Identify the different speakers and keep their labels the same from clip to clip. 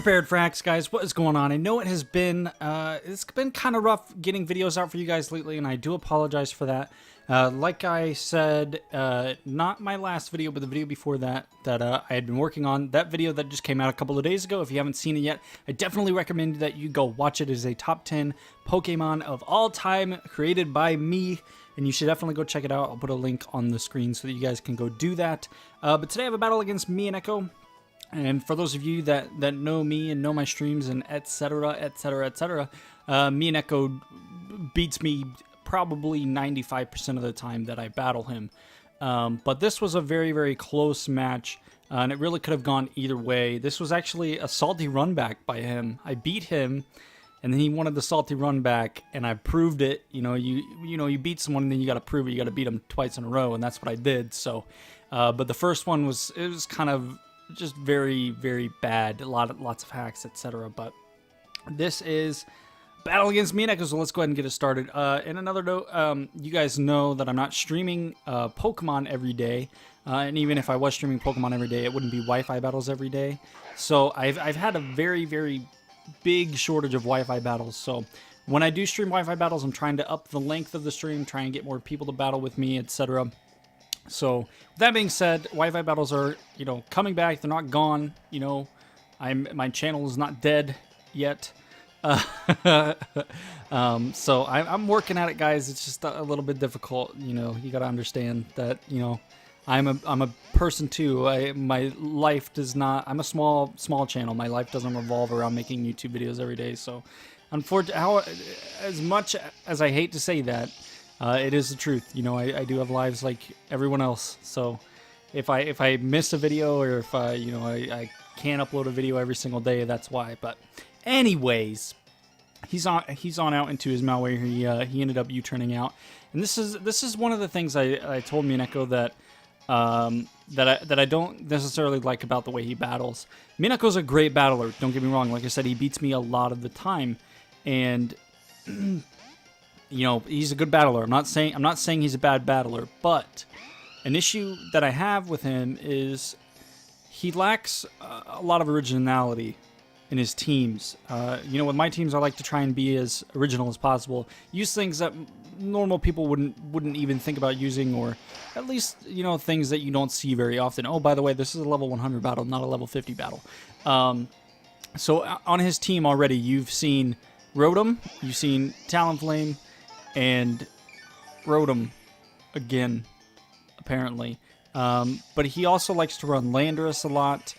Speaker 1: prepared for hacks, guys. What is going on? I know it's been kind of rough getting videos out for you guys lately, and I do apologize for that. Like I said, not my last video, but the video before that I had been working on. That video that just came out a couple of days ago. If you haven't seen it yet, I definitely recommend that you go watch it. It is a top 10 Pokemon of all time created by me, and you should definitely go check it out. I'll put a link on the screen so that you guys can go do that. But today I have a battle against me and Echo. And for those of you that know me and know my streams and etc, me and Echo beats me probably 95% of the time that I battle him. But this was a very, very close match, and it really could have gone either way. This was actually a salty run back by him. I beat him, and then he wanted the salty run back, and I proved it. You beat someone, and then you got to prove it. You got to beat them twice in a row, and that's what I did. So, but the first one was kind of just very, very bad. Lots of hacks, etc. But this is battle against me and Echo, so let's go ahead and get it started. In another note, you guys know that I'm not streaming Pokemon every day, and even if I was streaming Pokemon every day, it wouldn't be Wi-Fi battles every day. So I've had a very, very big shortage of Wi-Fi battles. So when I do stream Wi-Fi battles, I'm trying to up the length of the stream, try and get more people to battle with me, etc. So with that being said, Wi-Fi battles are, coming back. They're not gone. My channel is not dead yet. So I'm working at it, guys. It's just a little bit difficult. You got to understand that, I'm a person too. My life does not, I'm a small channel. My life doesn't revolve around making YouTube videos every day. So unfortunately, as much as I hate to say that, it is the truth. I do have lives like everyone else. So if I miss a video, or if I can't upload a video every single day, that's why. But anyways, he's on out into his Malware. He ended up U-turning out, and this is one of the things I told me and Echo that I don't necessarily like about the way he battles. Mineko's a great battler. Don't get me wrong. Like I said, he beats me a lot of the time, and he's a good battler. I'm not saying he's a bad battler, but an issue that I have with him is he lacks a lot of originality in his teams. With my teams, I like to try and be as original as possible. Use things that normal people wouldn't even think about using, or at least, things that you don't see very often. Oh, by the way, this is a level 100 battle, not a level 50 battle. So on his team already, you've seen Rotom, you've seen Talonflame, and Rotom again, apparently. But he also likes to run Landorus a lot.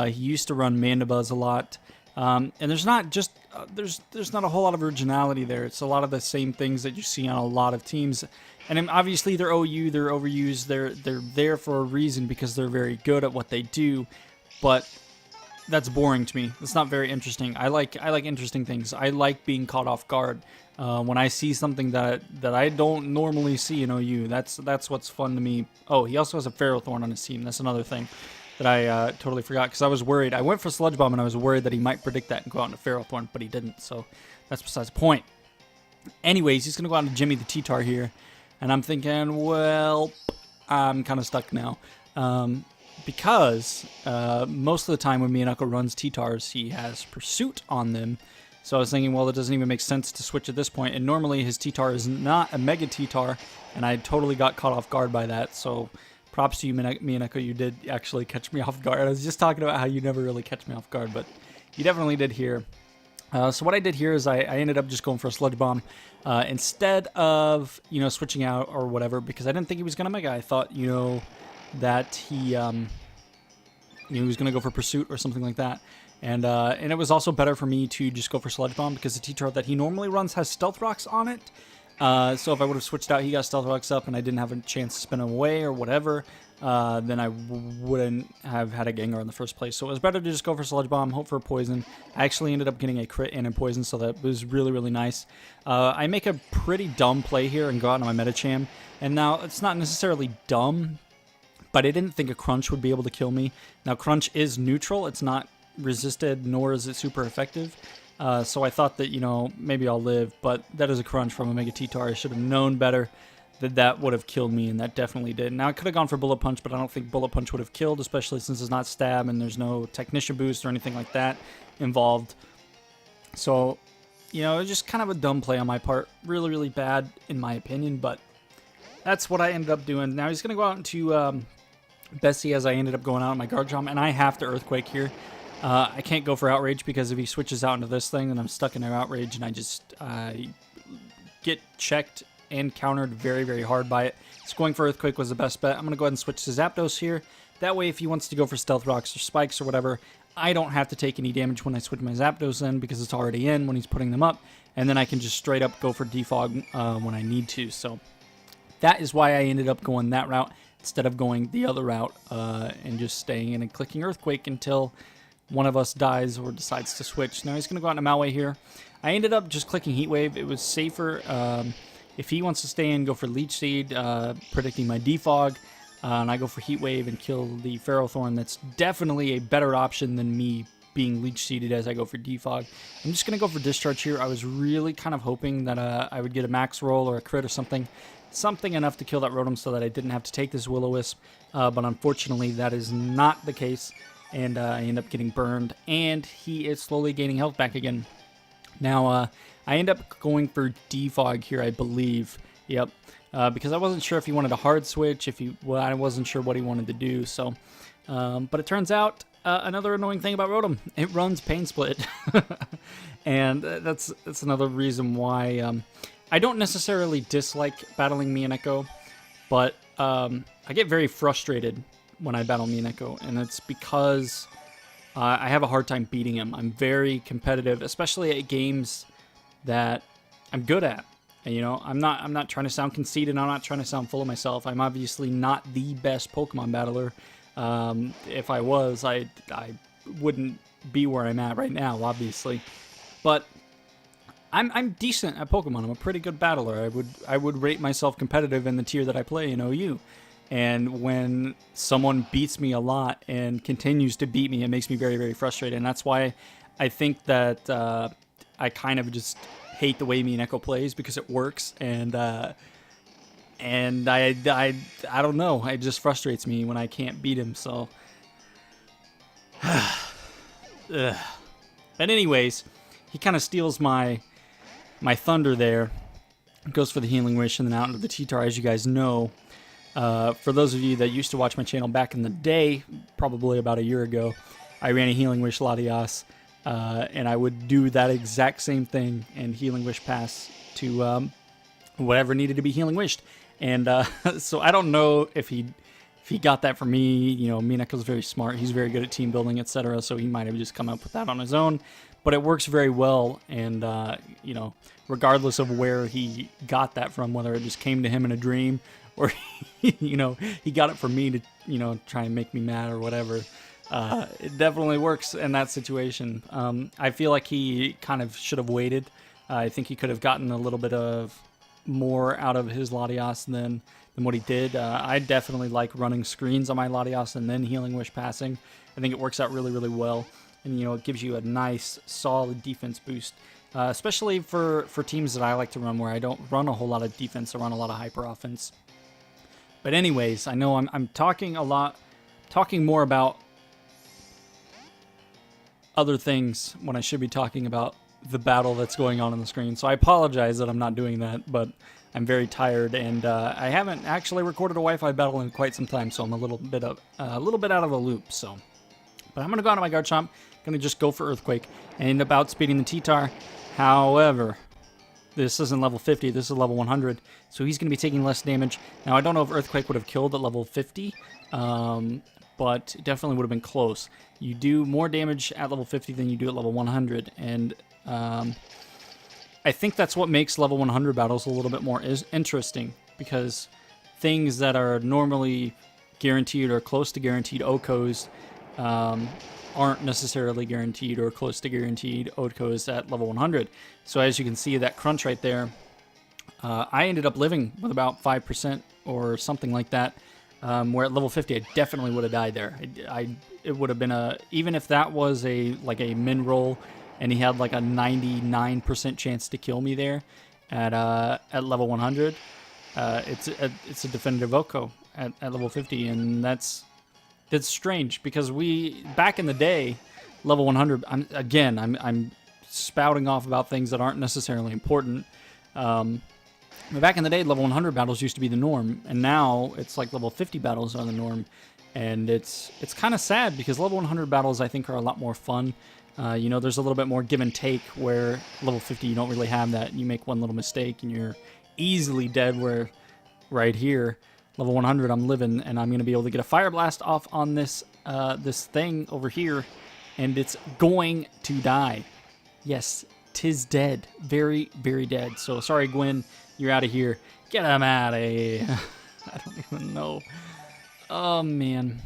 Speaker 1: He used to run Mandibuzz a lot. And there's not just there's not a whole lot of originality there. It's a lot of the same things that you see on a lot of teams. And obviously they're OU, they're overused, they're there for a reason because they're very good at what they do. But that's boring to me. It's not very interesting. I like interesting things. I like being caught off guard. When I see something that I don't normally see in OU, that's what's fun to me. Oh, he also has a Ferrothorn on his team. That's another thing that I totally forgot, because I was worried. I went for Sludge Bomb, and I was worried that he might predict that and go out into Ferrothorn, but he didn't, so that's besides the point. Anyways, he's going to go out to Jimmy the T-Tar here, and I'm thinking, well, I'm kind of stuck now. Because most of the time when me and Echo runs T-Tars, he has Pursuit on them. So I was thinking, well, it doesn't even make sense to switch at this point. And normally his T-Tar is not a Mega T-Tar, and I totally got caught off guard by that. So props to you, me and Echo. You did actually catch me off guard. I was just talking about how you never really catch me off guard, but you definitely did here. So what I did here is I ended up just going for a Sludge Bomb instead of, switching out or whatever, because I didn't think he was going to Mega. I thought, that he was going to go for Pursuit or something like that. And it was also better for me to just go for Sludge Bomb, because the T-Tar that he normally runs has Stealth Rocks on it. So if I would have switched out, he got Stealth Rocks up, and I didn't have a chance to spin him away or whatever, then I wouldn't have had a Gengar in the first place. So it was better to just go for Sludge Bomb, hope for a Poison. I actually ended up getting a crit and a Poison, so that was really, really nice. I make a pretty dumb play here and go out on my Medicham. And now, it's not necessarily dumb, but I didn't think a Crunch would be able to kill me. Now, Crunch is neutral. It's not resisted, nor is it super effective. So I thought that, maybe I'll live, but that is a Crunch from a Mega T-Tar. I should have known better. that would have killed me, and that definitely did. Now, I could have gone for Bullet Punch, but I don't think Bullet Punch would have killed, especially since it's not stab and there's no Technician boost or anything like that involved. So, you know, it was just kind of a dumb play on my part. Really, really bad, in my opinion, but that's what I ended up doing. Now, he's going to go out into Bessie as I ended up going out on my guard jump, and I have to Earthquake here. I can't go for Outrage because if he switches out into this thing, then I'm stuck in their Outrage, and I just get checked and countered very, very hard by it. So going for Earthquake was the best bet. I'm going to go ahead and switch to Zapdos here. That way, if he wants to go for Stealth Rocks or Spikes or whatever, I don't have to take any damage when I switch my Zapdos in because it's already in when he's putting them up. And then I can just straight up go for Defog when I need to. So that is why I ended up going that route instead of going the other route and just staying in and clicking Earthquake until one of us dies or decides to switch. Now he's going to go out into Malway here. I ended up just clicking Heat Wave. It was safer. If he wants to stay in, go for Leech Seed, predicting my Defog, and I go for Heat Wave and kill the Ferrothorn. That's definitely a better option than me being Leech Seeded as I go for Defog. I'm just going to go for Discharge here. I was really kind of hoping that I would get a max roll or a crit or something enough to kill that Rotom so that I didn't have to take this Will-O-Wisp, but unfortunately that is not the case, and I end up getting burned, and he is slowly gaining health back again. Now, I end up going for Defog here, I believe. Yep. Because I wasn't sure if he wanted a hard switch, I wasn't sure what he wanted to do. So, but it turns out another annoying thing about Rotom, it runs Pain Split, and that's another reason why I don't necessarily dislike battling Mieneko, but I get very frustrated when I battle Mieneko, and it's because I have a hard time beating him. I'm very competitive, especially at games that I'm good at. And, you know, I'm not trying to sound conceited. I'm not trying to sound full of myself. I'm obviously not the best Pokemon battler. If I was, I wouldn't be where I'm at right now, obviously. But I'm decent at Pokemon. I'm a pretty good battler. I would rate myself competitive in the tier that I play in OU. And when someone beats me a lot and continues to beat me, it makes me very, very frustrated. And that's why I think that I kind of just hate the way Mieneko plays because it works. And I don't know. It just frustrates me when I can't beat him. So, but anyways, he kind of steals my Thunder there. Goes for the Healing Wish and then out into the T-Tar, as you guys know. For those of you that used to watch my channel back in the day, probably about a year ago, I ran a Healing Wish Latias, and I would do that exact same thing and Healing Wish pass to whatever needed to be Healing Wished. And so I don't know if he got that from me. You know, Mineko's very smart. He's very good at team building, etc. So he might have just come up with that on his own. But it works very well, and you know, regardless of where he got that from, whether it just came to him in a dream or you know, he got it from me to, you know, try and make me mad or whatever. It definitely works in that situation. I feel like he kind of should have waited. I think he could have gotten a little bit of more out of his Latias than what he did. I definitely like running screens on my Latias and then Healing Wish passing. I think it works out really, really well. And, you know, it gives you a nice, solid defense boost. Especially for teams that I like to run where I don't run a whole lot of defense, I run a lot of hyper offense. But anyways, I know I'm talking more about other things when I should be talking about the battle that's going on the screen. So I apologize that I'm not doing that, but I'm very tired, and I haven't actually recorded a Wi-Fi battle in quite some time, so I'm a little bit out of the loop. So, but I'm gonna go out of my guard chomp, gonna just go for Earthquake and end up outspeeding the T-Tar. However, this isn't level 50, this is level 100, so he's going to be taking less damage. Now, I don't know if Earthquake would have killed at level 50, but it definitely would have been close. You do more damage at level 50 than you do at level 100, and I think that's what makes level 100 battles a little bit more interesting, because things that are normally guaranteed or close to guaranteed OHKOs aren't necessarily guaranteed or close to guaranteed OHKOs at level 100. So as you can see, that crunch right there, I ended up living with about 5% or something like that, where at level 50 I definitely would have died there. It would have been even if that was like a min roll and he had like a 99% chance to kill me there at level 100, it's a definitive Oko at level 50, and that's strange because back in the day, level 100. I'm spouting off about things that aren't necessarily important. But back in the day, level 100 battles used to be the norm, and now it's like level 50 battles are the norm, and it's kind of sad because level 100 battles I think are a lot more fun. You know, there's a little bit more give and take where level 50 you don't really have that. You make one little mistake and you're easily dead, where right here, level 100 I'm living, and I'm going to be able to get a fire blast off on this this thing over here, and it's going to die. Yes, 'tis dead. Very, very dead. So sorry, Gwen, you're out of here. Get him out of here. I don't even know. Oh, man.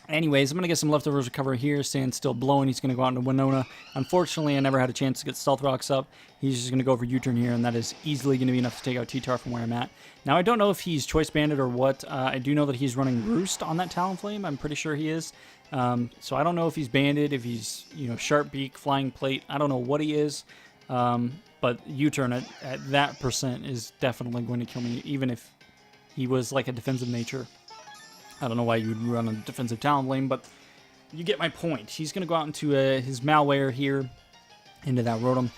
Speaker 1: Anyways, I'm going to get some leftovers recover here. Sand's still blowing. He's going to go out into Winona. Unfortunately, I never had a chance to get Stealth Rocks up. He's just going to go for U-turn here, and that is easily going to be enough to take out T-Tar from where I'm at. Now, I don't know if he's Choice Banded or what. I do know that he's running Roost on that Talonflame. I'm pretty sure he is. So I don't know if he's Banded, if he's, you know, Sharp Beak, Flying Plate. I don't know what he is. But U-turn at that percent is definitely going to kill me, even if he was like a defensive nature. I don't know why you would run a defensive Talonflame, but you get my point. He's going to go out into his Malware here, into that Rotom.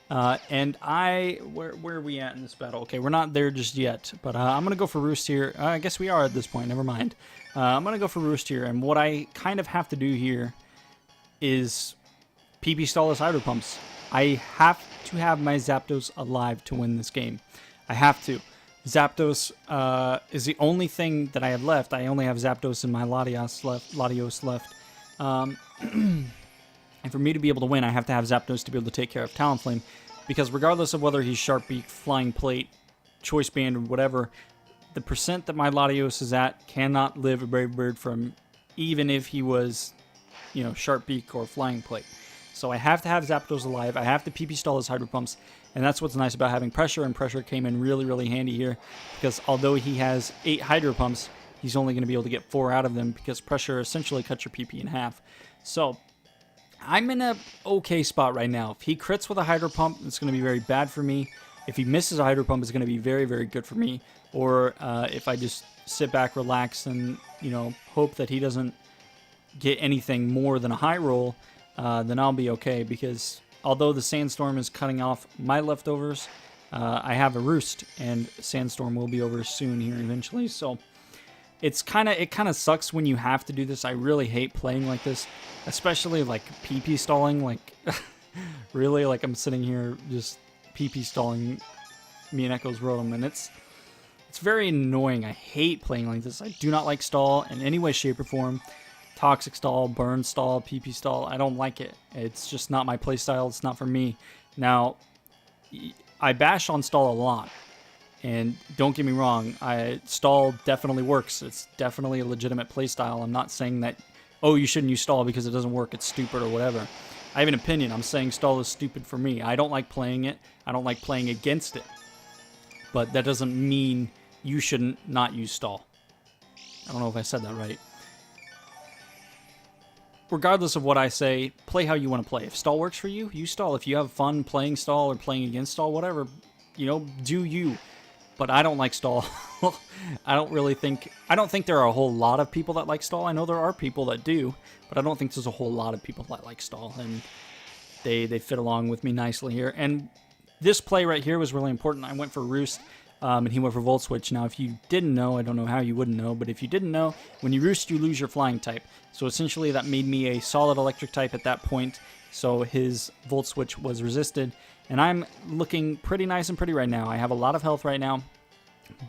Speaker 1: And where are we at in this battle? Okay, we're not there just yet, but I'm going to go for Roost here. I guess we are at this point, never mind. I'm going to go for Roost here, and what I kind of have to do here is PP stall his Hydro Pumps. I have to have my Zapdos alive to win this game. I have to. Zapdos is the only thing that I have left. I only have Zapdos and my Latios left. And for me to be able to win, I have to have Zapdos to be able to take care of Talonflame. Because regardless of whether he's Sharp Beak, Flying Plate, Choice Band, or whatever, the percent that my Latios is at cannot live a Brave Bird from, even if he was, you know, Sharp Beak or Flying Plate. So I have to have Zapdos alive. I have to PP stall his Hydro Pumps. And that's what's nice about having Pressure, and Pressure came in really, really handy here. Because although he has 8 Hydro Pumps, he's only going to be able to get 4 out of them because Pressure essentially cuts your PP in half. So I'm in a okay spot right now. If he crits with a Hydro Pump, it's going to be very bad for me. If he misses a Hydro Pump, it's going to be very, very good for me. Or if I just sit back, relax, and, you know, hope that he doesn't get anything more than a high roll, then I'll be okay, because although the Sandstorm is cutting off my leftovers, I have a Roost, and Sandstorm will be over soon here eventually. So it kind of sucks when you have to do this. I really hate playing like this, especially like PP stalling. Like really, like I'm sitting here just PP stalling me and Echo's Rotom, and it's very annoying. I hate playing like this. I do not like stall in any way, shape, or form. Toxic stall, burn stall, PP stall. I don't like it. It's just not my playstyle. It's not for me. Now, I bash on stall a lot. And don't get me wrong, stall definitely works. It's definitely a legitimate playstyle. I'm not saying that, oh, you shouldn't use stall because it doesn't work, it's stupid or whatever. I have an opinion. I'm saying stall is stupid for me. I don't like playing it. I don't like playing against it. But that doesn't mean you shouldn't not use stall. I don't know if I said that right. Regardless of what I say, play how you want to play. If stall works for you, use stall. If you have fun playing stall or playing against stall, whatever, you know, do you. But I don't like stall. I don't think there are a whole lot of people that like stall. I know there are people that do, but I don't think there's a whole lot of people that like stall, and they fit along with me nicely here. And this play right here was really important. I went for Roost, and he went for Volt Switch. Now, if you didn't know, I don't know how you wouldn't know, but if you didn't know, when you Roost, you lose your Flying type. So essentially, that made me a solid Electric type at that point, so his Volt Switch was resisted. And I'm looking pretty nice and pretty right now. I have a lot of health right now,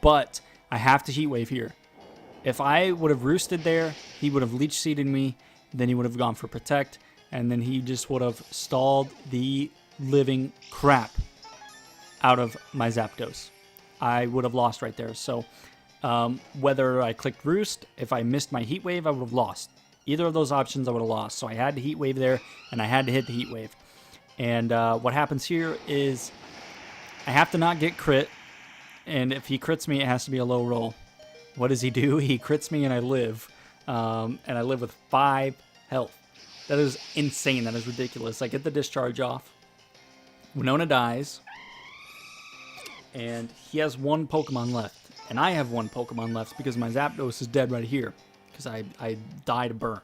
Speaker 1: but I have to Heat Wave here. If I would have Roosted there, he would have Leech Seeded me, then he would have gone for Protect, and then he just would have stalled the living crap out of my Zapdos. I would have lost right there. So whether I clicked Roost, if I missed my Heat Wave, I would have lost. Either of those options I would have lost. So I had to Heat Wave there, and I had to hit the Heat Wave. And what happens here is I have to not get crit, and if he crits me, it has to be a low roll. What does he do? He crits me, and I live. And I live with 5 health. That is insane. That is ridiculous. I get the discharge off. Winona dies. and he has one Pokemon left. And I have one Pokemon left because my Zapdos is dead right here. Because I died a burn.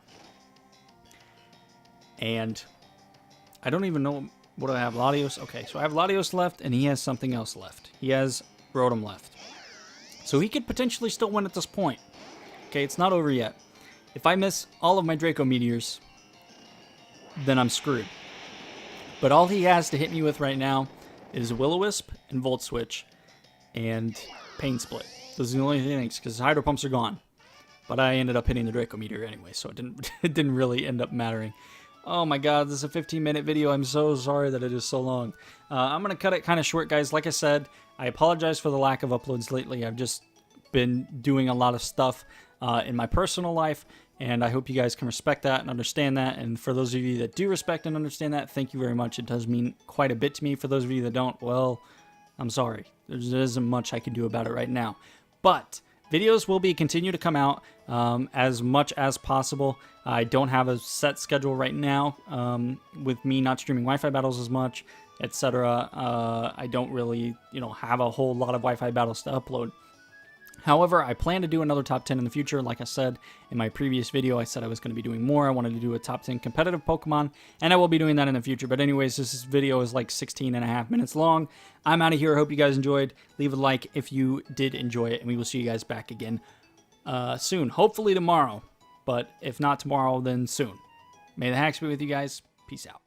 Speaker 1: And I don't even know what do I have. Latios? Okay, so I have Latios left, and he has something else left. He has Rotom left. So he could potentially still win at this point. Okay, it's not over yet. If I miss all of my Draco Meteors, then I'm screwed. But all he has to hit me with right now is Will-O-Wisp and Volt Switch and Pain Split. Those are the only things, because Hydro Pumps are gone. But I ended up hitting the Draco Meteor anyway, so it didn't really end up mattering. Oh my god, this is a 15-minute video. I'm so sorry that it is so long. I'm going to cut it kind of short, guys. Like I said, I apologize for the lack of uploads lately. I've just been doing a lot of stuff in my personal life, and I hope you guys can respect that and understand that. And for those of you that do respect and understand that, thank you very much. It does mean quite a bit to me. For those of you that don't, well, I'm sorry. There isn't much I can do about it right now. But videos will continue to come out as much as possible. I don't have a set schedule right now with me not streaming Wi-Fi battles as much, etc. I don't really, have a whole lot of Wi-Fi battles to upload. However, I plan to do another top 10 in the future. Like I said in my previous video, I said I was going to be doing more. I wanted to do a top 10 competitive Pokemon, and I will be doing that in the future. But anyways, this video is like 16 and a half minutes long. I'm out of here. I hope you guys enjoyed. Leave a like if you did enjoy it, and we will see you guys back again soon. Hopefully tomorrow, but if not tomorrow, then soon. May the hacks be with you guys. Peace out.